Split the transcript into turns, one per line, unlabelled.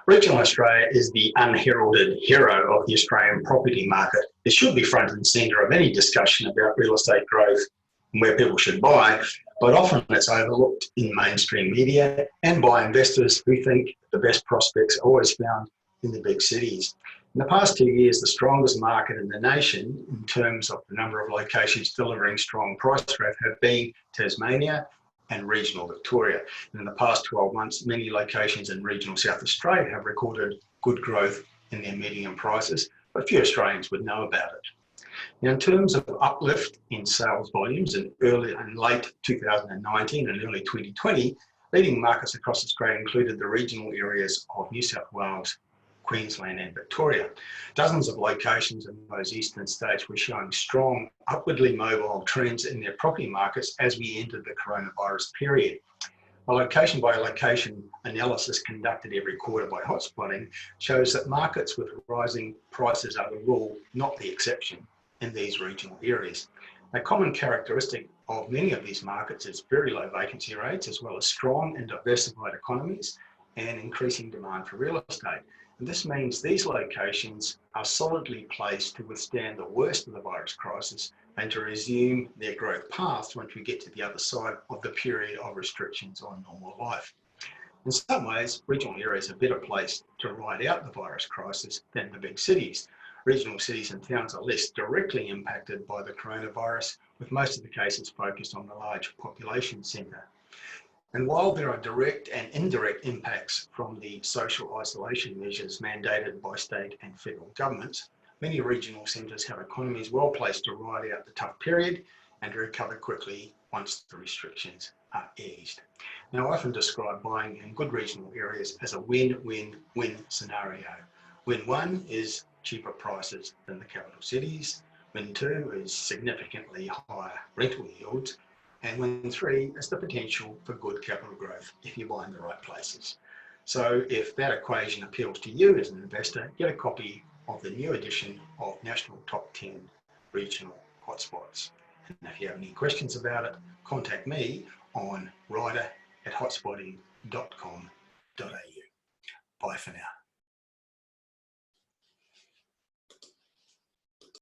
Regional Australia is the unheralded hero of the Australian property market. It should be front and centre of any discussion about real estate growth and where people should buy, but often it's overlooked in mainstream media and by investors who think the best prospects are always found in the big cities. In the past 2 years, the strongest market in the nation in terms of the number of locations delivering strong price growth have been Tasmania and Regional Victoria. And in the past 12 months, many locations in regional South Australia have recorded good growth in their median prices, but few Australians would know about it. Now, in terms of uplift in sales volumes in late 2019 and early 2020, leading markets across Australia included the regional areas of New South Wales, Queensland and Victoria. Dozens of locations in those eastern states were showing strong, upwardly mobile trends in their property markets as we entered the coronavirus period. A location by location analysis conducted every quarter by hotspotting shows that markets with rising prices are the rule, not the exception, in these regional areas. A common characteristic of many of these markets is very low vacancy rates, as well as strong and diversified economies and increasing demand for real estate. And this means these locations are solidly placed to withstand the worst of the virus crisis and to resume their growth paths once we get to the other side of the period of restrictions on normal life. In some ways, regional areas are better placed to ride out the virus crisis than the big cities. Regional cities and towns are less directly impacted by the coronavirus, with most of the cases focused on the large population centre. And while there are direct and indirect impacts from the social isolation measures mandated by state and federal governments, many regional centres have economies well placed to ride out the tough period and to recover quickly once the restrictions are eased. Now, I often describe buying in good regional areas as a win-win-win scenario. Win one is cheaper prices than the capital cities. Win two is significantly higher rental yields. And win three is the potential for good capital growth if you buy in the right places. So if that equation appeals to you as an investor, get a copy of the new edition of National Top 10 Regional Hotspots. And if you have any questions about it, contact me on ryder@hotspotting.com.au. Bye for now.